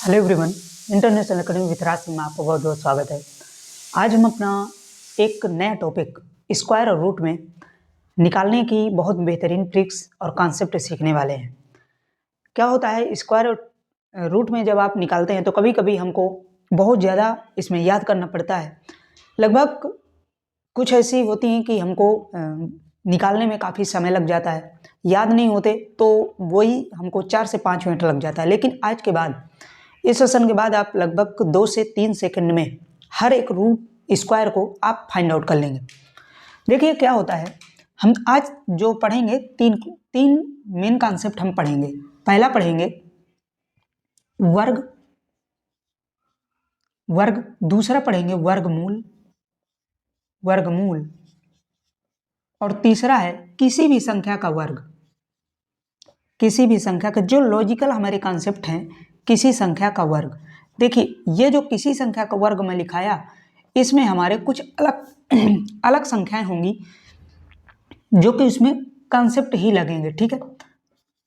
Hello everyone, international academy with Raj में आपका बहुत बहुत स्वागत है। आज हम अपना एक नया टॉपिक स्क्वायर और रूट में निकालने की बहुत बेहतरीन ट्रिक्स और कॉन्सेप्ट सीखने वाले हैं। क्या होता है, स्क्वायर और रूट में जब आप निकालते हैं तो कभी कभी हमको बहुत ज़्यादा इसमें याद करना पड़ता है। लगभग कुछ ऐसी होती हैं कि हमको निकालने में काफ़ी समय लग जाता है, याद नहीं होते तो वही हमको 4 से 5 मिनट लग जाता है। लेकिन आज के बाद, इस सेशन के बाद आप लगभग 2 से 3 सेकंड में हर एक रूट स्क्वायर को आप फाइंड आउट कर लेंगे। देखिए क्या होता है, हम आज जो पढ़ेंगे तीन मेन कॉन्सेप्ट हम पढ़ेंगे। पहला पढ़ेंगे वर्ग, दूसरा पढ़ेंगे वर्गमूल, और तीसरा है किसी भी संख्या का वर्ग। किसी भी संख्या का जो लॉजिकल हमारे कॉन्सेप्ट हैं, किसी संख्या का वर्ग। देखिए ये जो किसी संख्या का वर्ग में लिखाया, इसमें हमारे कुछ अलग संख्याएं होंगी जो कि उसमें कॉन्सेप्ट ही लगेंगे। ठीक है,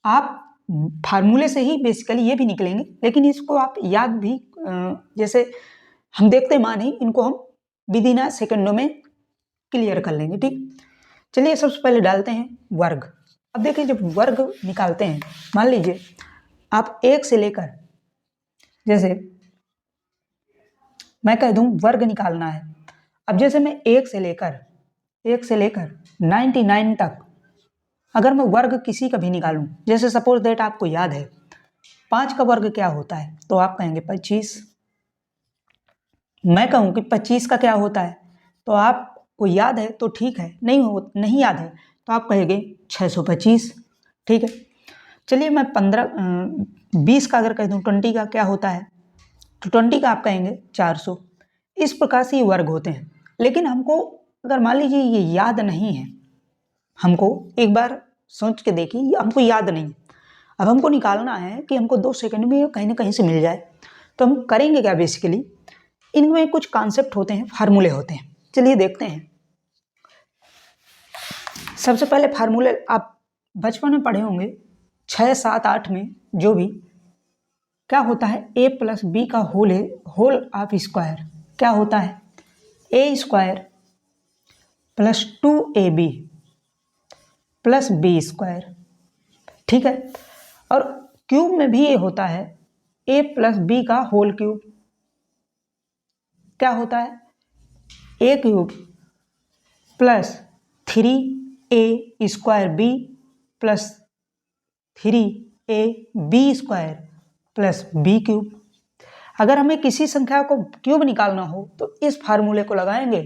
आप फार्मूले से ही बेसिकली ये भी निकलेंगे, लेकिन इसको आप याद भी जैसे हम देखते मान ही इनको हम विद इन सेकंडों में क्लियर कर लेंगे। ठीक, चलिए सबसे पहले डालते हैं वर्ग। अब देखिए जब वर्ग निकालते हैं, मान लीजिए आप एक से लेकर, जैसे मैं कह दूं वर्ग निकालना है। अब जैसे मैं एक से लेकर 99 तक अगर मैं वर्ग किसी का भी निकालूं, जैसे सपोज दैट आपको याद है 5 का वर्ग क्या होता है, तो आप कहेंगे 25। मैं कहूं कि 25 का क्या होता है, तो आपको याद है तो ठीक है, नहीं याद है तो आप कहेंगे 625। ठीक है, चलिए मैं 20 का अगर कह दूं 20 का क्या होता है, तो 20 का आप कहेंगे 400। इस प्रकार से ये वर्ग होते हैं। लेकिन हमको अगर मान लीजिए ये याद नहीं है, हमको एक बार सोच के देखिए, ये हमको याद नहीं है। अब हमको निकालना है कि हमको 2 सेकंड में कहीं ना कहीं से मिल जाए, तो हम करेंगे क्या, बेसिकली इनमें कुछ कॉन्सेप्ट होते हैं, फार्मूले होते हैं। चलिए देखते हैं। सबसे पहले फार्मूले आप बचपन में पढ़े होंगे, 6, 7, 8 में जो भी, क्या होता है a प्लस बी का होल ऑफ स्क्वायर क्या होता है, a square plus 2ab plus b square. ठीक है, और क्यूब में भी ये होता है a प्लस बी का होल क्यूब क्या होता है, a cube plus 3a square b plus 3ab square plus b cube. अगर हमें किसी संख्या को क्यूब निकालना हो तो इस फार्मूले को लगाएंगे,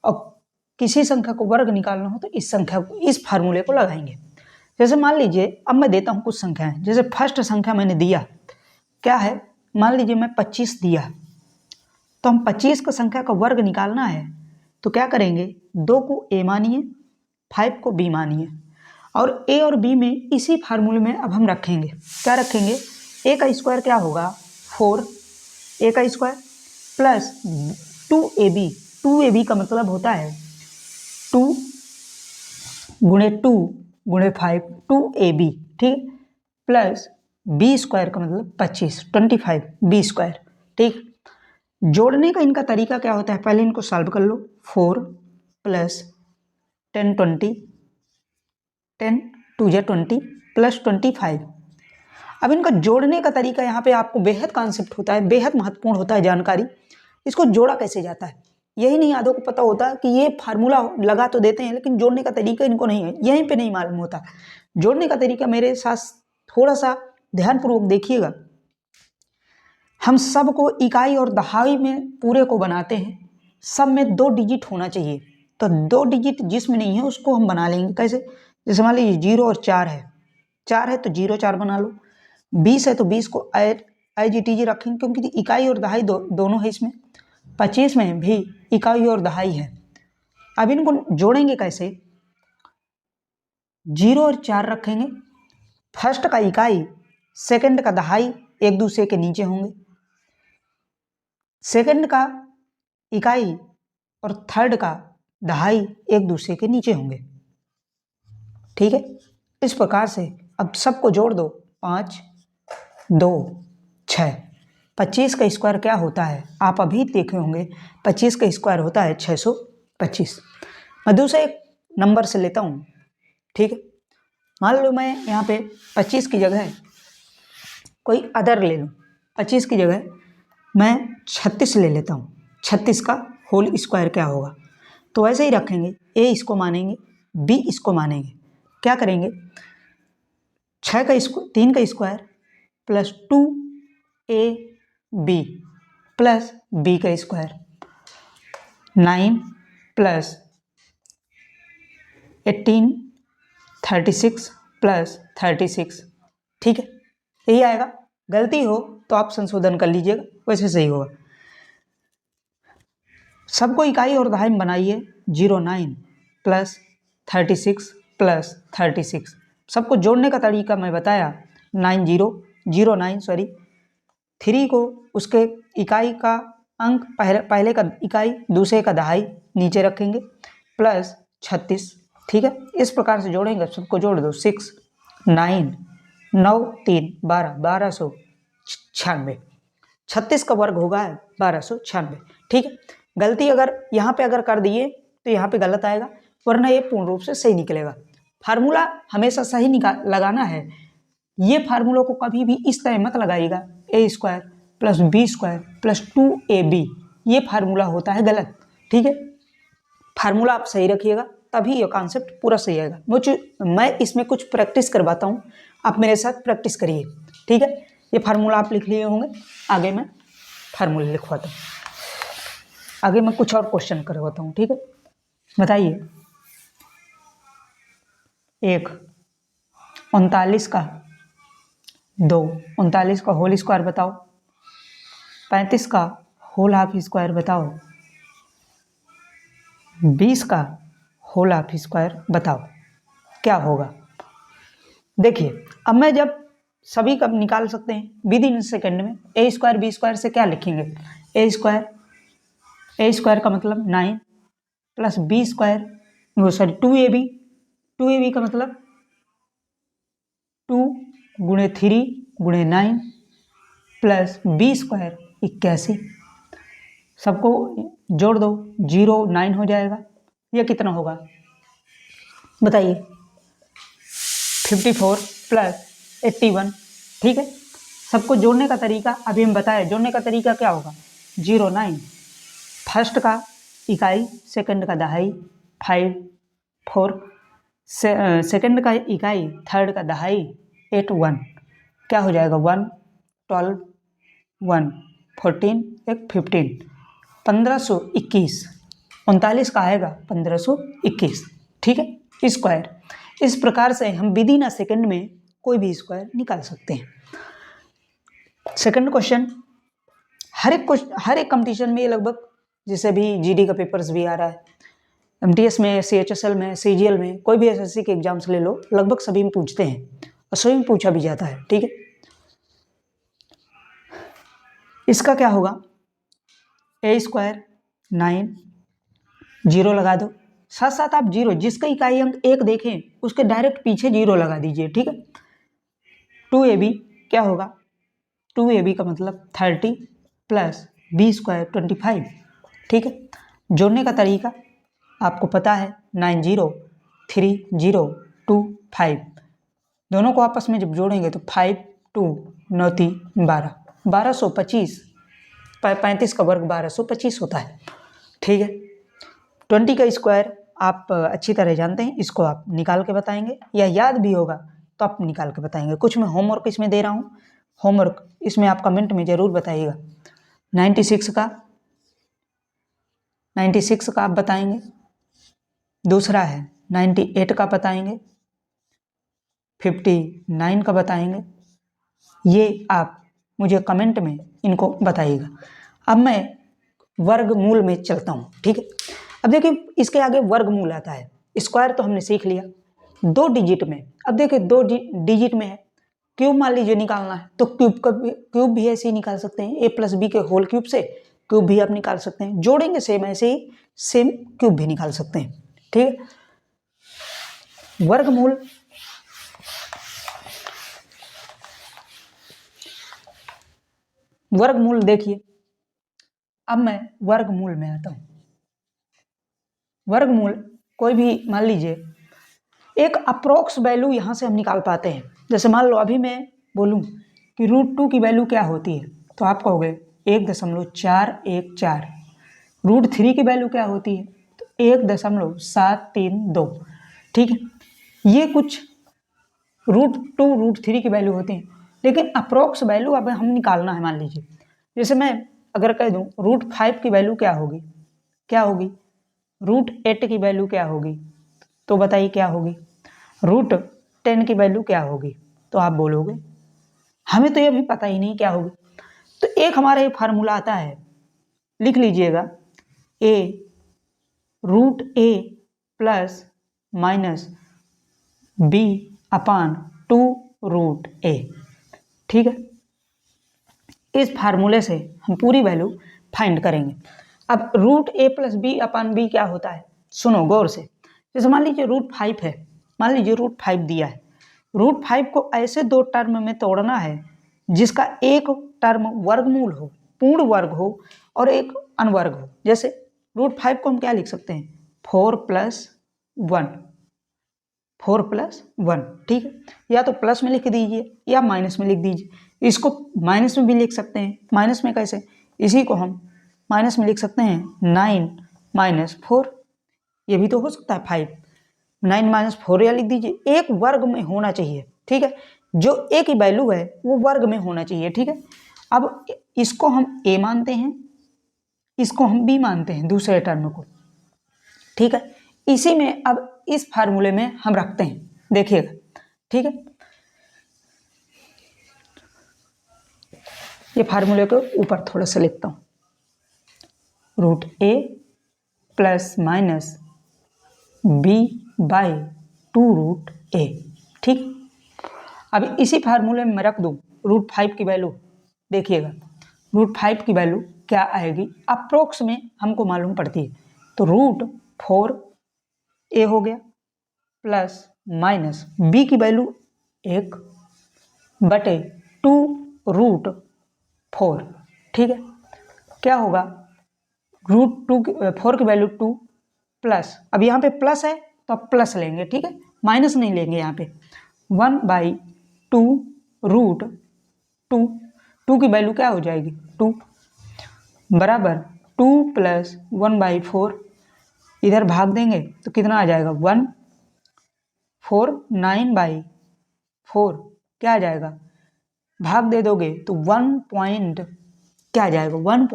और किसी संख्या को वर्ग निकालना हो तो इस फार्मूले को लगाएंगे। जैसे मान लीजिए अब मैं देता हूं कुछ संख्याएं, जैसे फर्स्ट संख्या मैंने दिया क्या है, मान लीजिए मैं 25 दिया, तो हम 25 का संख्या का वर्ग निकालना है तो क्या करेंगे, 2 को a मानिए, 5 को b मानिए, और a और b में इसी फार्मूले में अब हम रखेंगे। क्या रखेंगे, a का स्क्वायर क्या होगा 4, a का स्क्वायर प्लस 2ab का मतलब होता है 2 गुणे 2 गुणे 5, 2ab। ठीक, प्लस b स्क्वायर का मतलब 25 b स्क्वायर। ठीक, जोड़ने का इनका तरीका क्या होता है, पहले इनको सॉल्व कर लो। 4 प्लस 10 20, 10 2 जा 20 प्लस 25। अब इनका जोड़ने का तरीका यहाँ पे आपको बेहद कॉन्सेप्ट होता है, बेहद महत्वपूर्ण होता है जानकारी। इसको जोड़ा कैसे जाता है यही नहीं आधों को पता होता कि ये फार्मूला लगा तो देते हैं, लेकिन जोड़ने का तरीका इनको नहीं है, यहीं पे नहीं मालूम होता। जोड़ने का तरीका मेरे साथ थोड़ा सा ध्यानपूर्वक देखिएगा। हम सब को इकाई और दहाई में पूरे को बनाते हैं, सब में 2 डिजिट होना चाहिए, तो 2 डिजिट जिसमें नहीं है उसको हम बना लेंगे। कैसे, जैसे मान लीजिए 0 और 4 है, 4 है तो 0 4 बना लो, 20 है तो 20 को IGTG रखेंगे क्योंकि इकाई और दहाई दोनों है इसमें। 25 में भी इकाई और दहाई है। अब इनको जोड़ेंगे कैसे, 0 और 4 रखेंगे, फर्स्ट का इकाई सेकंड का दहाई एक दूसरे के नीचे होंगे, सेकंड का इकाई और थर्ड का दहाई एक दूसरे के नीचे होंगे। ठीक है, इस प्रकार से अब सबको जोड़ दो, 5 2 6। 25 का स्क्वायर क्या होता है, आप अभी देखे होंगे। 25 का स्क्वायर होता है 625। मैं दूसरे एक नंबर से लेता हूँ, ठीक है। मान लो मैं यहाँ पे 25 की जगह कोई अदर ले लूँ, 25 की जगह मैं 36 ले लेता हूँ। 36 का होल स्क्वायर क्या होगा, तो ऐसे ही रखेंगे। ए इसको मानेंगे, बी इसको मानेंगे। क्या करेंगे, 3 का square plus 2ab plus b का स्क्वायर, 9 प्लस 18 36 प्लस 36, ठीक है, यही आएगा। गलती हो तो आप संशोधन कर लीजिएगा, वैसे सही होगा। सबको इकाई और दहाई में बनाइए। 09 प्लस 36 प्लस 36, सबको जोड़ने का तरीका मैं बताया। 3 को उसके इकाई का अंक पहले का इकाई, दूसरे का दहाई नीचे रखेंगे, प्लस 36, ठीक है। इस प्रकार से जोड़ेंगे, सबको जोड़ दो। 6 9 9 3 12 1296। 36 का वर्ग होगा 1296, ठीक है। गलती अगर यहाँ पे अगर कर दिए तो यहाँ पे गलत आएगा, वरना ये पूर्ण रूप से सही निकलेगा। फार्मूला हमेशा सही लगाना है। ये फार्मूला को कभी भी इस तरह मत लगाइएगा, a square plus b square plus 2ab, ये फार्मूला होता है गलत, ठीक है। फार्मूला आप सही रखिएगा, तभी ये कॉन्सेप्ट पूरा सही आएगा। मैं इसमें कुछ प्रैक्टिस करवाता हूँ, आप मेरे साथ प्रैक्टिस करिए, ठीक है। ये फार्मूला आप लिख लिए होंगे, आगे मैं फार्मूला लिखवाता हूँ, आगे मैं कुछ और क्वेश्चन करवाता हूँ, ठीक है। बताइए, 1 39 का 2, 39 का होल स्क्वायर बताओ। 35 का होल हाफ स्क्वायर बताओ। 20 का होल हाफ स्क्वायर बताओ, क्या होगा। देखिए, अब मैं जब सभी का निकाल सकते हैं विद इन सेकेंड में। ए स्क्वायर बी स्क्वायर से क्या लिखेंगे, ए स्क्वायर का मतलब 9 प्लस बी स्क्वायर, वो सॉरी 2ab का मतलब 2 गुणे 3 गुणे 9 प्लस बी स्क्वायर 81। सबको जोड़ दो, 0 9 हो जाएगा। यह कितना होगा बताइए, 54 प्लस 81, ठीक है। सबको जोड़ने का तरीका अभी हम बताए, जोड़ने का तरीका क्या होगा, 0 9, फर्स्ट का इकाई सेकंड का दहाई 5 4, सेकंड का इकाई थर्ड का दहाई 8 1, क्या हो जाएगा 1 12 1 14 एक 15, 1521। 39 का आएगा 1521, ठीक है, स्क्वायर। इस प्रकार से हम विद इन अ सेकेंड में कोई भी स्क्वायर निकाल सकते हैं। सेकंड क्वेश्चन, हर एक कंपटीशन में लगभग, जैसे भी जीडी का पेपर्स भी आ रहा है, एमटीएस में, सीएचएसएल में, सीजीएल में, कोई भी एसएससी के एग्जाम्स ले लो, लगभग सभी में पूछते हैं और सभी में पूछा भी जाता है, ठीक है। इसका क्या होगा, ए स्क्वायर 9, 0 लगा दो, साथ साथ आप 0, जिसका इकाई अंक 1 देखें उसके डायरेक्ट पीछे 0 लगा दीजिए, ठीक है। 2ab क्या होगा, 2ab का मतलब 30 प्लस बी स्क्वायर 25, ठीक है। जोड़ने का तरीका आपको पता है, 9 0 3 0 2 5, दोनों को आपस में जब जोड़ेंगे तो 5 2 9 3 12, 1225, 35 का वर्ग 1225 होता है, ठीक है। 20 का स्क्वायर आप अच्छी तरह जानते हैं, इसको आप निकाल के बताएंगे, या याद भी होगा तो आप निकाल के बताएंगे। कुछ मैं होमवर्क इसमें दे रहा हूँ, होमवर्क इसमें आप कमेंट में ज़रूर बताइएगा। 96 का आप बताएंगे, दूसरा है 98 का बताएंगे, 59 का बताएंगे, ये आप मुझे कमेंट में इनको बताइएगा। अब मैं वर्गमूल में चलता हूँ, ठीक है। अब देखिए, इसके आगे वर्गमूल आता है। स्क्वायर तो हमने सीख लिया 2 डिजिट में। अब देखिए 2 डिजिट में है, क्यूब मान लीजिए निकालना है तो क्यूब भी ऐसे ही निकाल सकते हैं, ए प्लस बी के होल क्यूब से क्यूब भी आप निकाल सकते हैं, जोड़ेंगे सेम ऐसे ही सेम क्यूब भी निकाल सकते हैं, ठीक है। वर्गमूल वर्गमूल देखिए, अब मैं वर्गमूल में आता हूँ। वर्गमूल कोई भी मान लीजिए एक अप्रोक्स वैल्यू यहाँ से हम निकाल पाते हैं। जैसे मान लो अभी मैं बोलूँ कि √2 की वैल्यू क्या होती है, तो आप कहोगे 1.414। √3 की वैल्यू क्या होती है, तो 1.732। ठीक है, ये कुछ √2 √3 की वैल्यू होती है, लेकिन अप्रोक्स वैल्यू अब हम निकालना है। मान लीजिए जैसे मैं अगर कह दूँ √5 की वैल्यू क्या होगी, √8 की वैल्यू क्या होगी, तो बताइए क्या होगी। √10 की वैल्यू क्या होगी, तो आप बोलोगे हमें तो ये भी पता ही नहीं क्या होगी। तो एक हमारा ये फार्मूला आता है, लिख लीजिएगा, √a प्लस माइनस b/2√a। ठीक है, इस फार्मूले से हम पूरी वैल्यू फाइंड करेंगे। अब √a प्लस b/b क्या होता है, सुनो गौर से। जैसे मान लीजिए √5 है, मान लीजिए √5 दिया है, √5 को ऐसे दो टर्म में तोड़ना है जिसका एक टर्म वर्गमूल हो, पूर्ण वर्ग हो, और एक अनवर्ग हो। जैसे √5 को हम क्या लिख सकते हैं, 4 + 1, 4 + 1। ठीक है, या तो प्लस में लिख दीजिए या माइनस में लिख दीजिए। इसको माइनस में भी लिख सकते हैं। माइनस में कैसे, इसी को हम माइनस में लिख सकते हैं, 9 - 4। ये भी तो हो सकता है 5, 9 - 4 या लिख दीजिए। एक वर्ग में होना चाहिए। ठीक है, जो ए की वैल्यू है वो वर्ग में होना चाहिए। ठीक है, अब इसको हम ए मानते हैं, इसको हम बी मानते हैं, दूसरे टर्म को। ठीक है, इसी में अब इस फार्मूले में हम रखते हैं, देखिएगा। ठीक है, ये फार्मूले को ऊपर थोड़ा सा लिखता हूँ, √a प्लस माइनस b/2√a। ठीक, अब इसी फार्मूले में मैं रख दूँ √5 की वैल्यू। देखिएगा √5 की वैल्यू क्या आएगी, अप्रोक्स में हमको मालूम पड़ती है। तो √4a हो गया प्लस माइनस b की वैल्यू 1/2√4। ठीक है, क्या होगा, √4 की वैल्यू 2 प्लस, अब यहाँ पे प्लस है तो अब प्लस लेंगे। ठीक है, माइनस नहीं लेंगे। यहाँ पे 1/2√2, 2 की वैल्यू क्या हो जाएगी, 2 बराबर 2 + 1/4। इधर भाग देंगे तो कितना आ जाएगा, 1, 4, 9/4 क्या आ जाएगा, भाग दे दोगे तो 1 पॉइंट क्या आ जाएगा, 1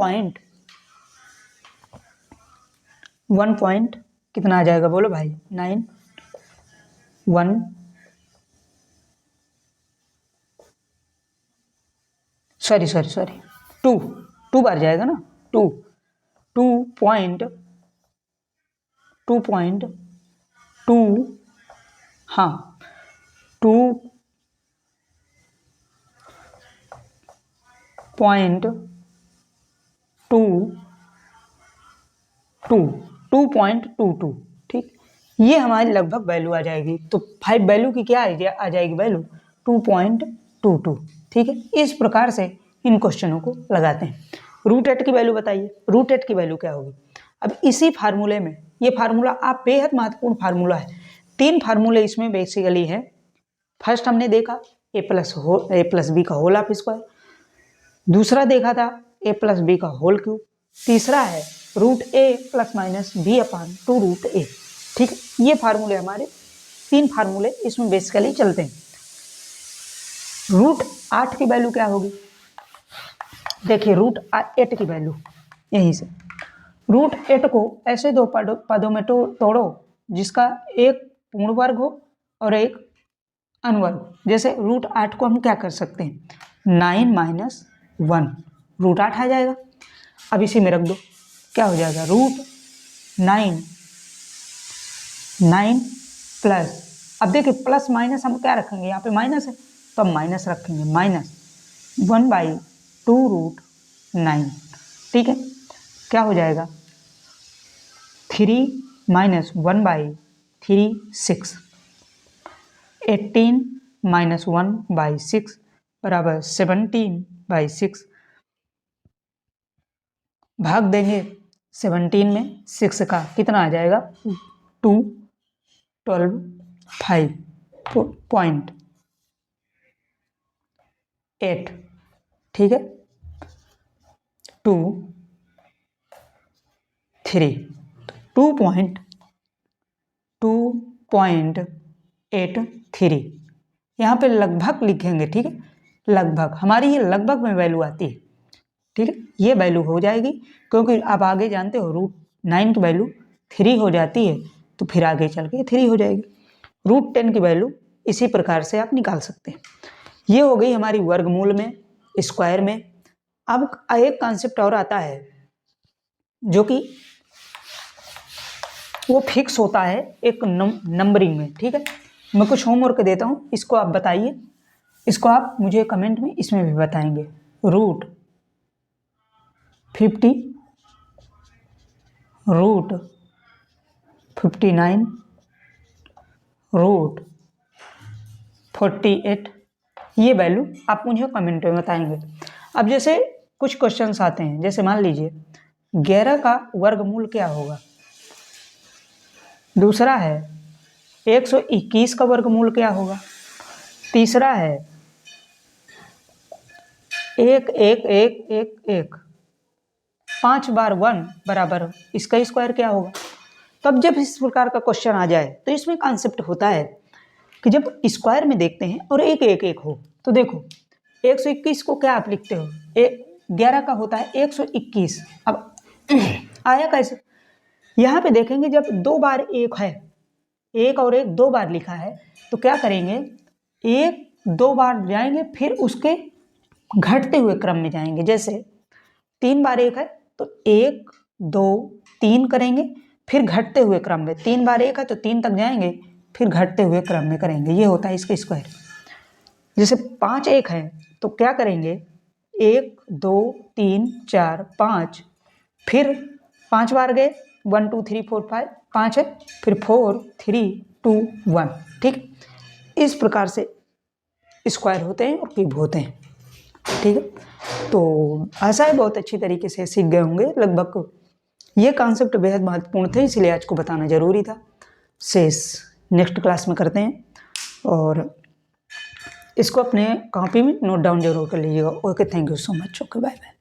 पॉइंट कितना आ जाएगा, बोलो भाई, 9, 1, सॉरी 2 बार जाएगा ना, 2 2.2, हाँ 2.22। ठीक, ये हमारी लगभग वैल्यू आ जाएगी। तो 5 वैल्यू की क्या आ जाएगी वैल्यू, 2.22। ठीक है, इस प्रकार से इन क्वेश्चनों को लगाते हैं। √8 की वैल्यू बताइए, √8 की वैल्यू क्या होगी। अब इसी फार्मूले में, ये फार्मूला आप बेहद महत्वपूर्ण फार्मूला है। 3 फार्मूले इसमें बेसिकली है। फर्स्ट हमने देखा a + b का होल ऑफ स्क्वायर, दूसरा देखा था a + b का होल क्यूब, तीसरा है √a प्लस माइनस b/2√a। ठीक है, ये फार्मूले हमारे 3 फार्मूले इसमें बेसिकली चलते हैं। √8 की वैल्यू क्या होगी, देखिए √8 की वैल्यू यहीं से, √8 को ऐसे दो पदों में तोड़ो जिसका एक पूर्ण वर्ग हो और एक अनवर्ग। जैसे √8 को हम क्या कर सकते हैं, 9 - 1, √8 आ जाएगा। अब इसी में रख दो, क्या हो जाएगा, √9 प्लस, अब देखिए प्लस माइनस हम क्या रखेंगे, यहाँ पे माइनस है तो हम माइनस रखेंगे, -1/2√9। ठीक है, क्या हो जाएगा, 3 - 1/3 6, 18 - 1/6 बराबर 17/6। भाग देंगे 17 में 6 का कितना आ जाएगा 2 12 5.8 ठीक है 2 3 2.83 यहाँ पे लगभग लिखेंगे ठीक है लगभग हमारी ये लगभग में वैल्यू आती है ठीक है ये वैल्यू हो जाएगी क्योंकि आप आगे जानते हो √9 की वैल्यू 3 हो जाती है तो फिर आगे चल के 3 हो जाएगी √10 की वैल्यू इसी प्रकार से आप निकाल सकते हैं ये हो गई हमारी वर्गमूल में स्क्वायर में। अब एक कॉन्सेप्ट और आता है जो कि वो फिक्स होता है एक नंबरिंग में ठीक है मैं कुछ होमवर्क देता हूँ इसको आप बताइए इसको आप मुझे कमेंट में इसमें भी बताएंगे √50 √59 √48 ये वैल्यू आप मुझे कमेंट में बताएंगे। अब जैसे कुछ क्वेश्चंस आते हैं जैसे मान लीजिए 11 का वर्गमूल क्या होगा दूसरा है 121 का वर्गमूल क्या होगा तीसरा है 1 5 बार 1 बराबर इसका स्क्वायर क्या होगा। तो अब जब इस प्रकार का क्वेश्चन आ जाए तो इसमें कॉन्सेप्ट होता है कि जब स्क्वायर में देखते हैं और 1 हो तो देखो 121 को क्या आप लिखते हो 11 का होता है 121 अब आया कैसे यहाँ पे देखेंगे जब 2 बार 1 है 1 और 1 2 बार लिखा है तो क्या करेंगे 1 2 बार जाएंगे फिर उसके घटते हुए क्रम में जाएंगे जैसे 3 बार 1 है तो 1 2 3 करेंगे फिर घटते हुए क्रम में 3 बार 1 है तो 3 तक जाएंगे फिर घटते हुए क्रम में करेंगे ये होता है इसका स्क्वायर। जैसे 5 1 है तो क्या करेंगे 1 2 3 4 5 फिर 5 बार गए 1 2 3 4 5 5 है फिर 4 3 2 1 ठीक इस प्रकार से स्क्वायर होते हैं और क्यूब होते हैं ठीक है। तो आशा है बहुत अच्छी तरीके से सीख गए होंगे लगभग ये कॉन्सेप्ट बेहद महत्वपूर्ण थे इसलिए आज को बताना जरूरी था। शेष नेक्स्ट क्लास में करते हैं और इसको अपने कॉपी में नोट डाउन जरूर कर लीजिएगा। Okay thank you so much okay bye bye.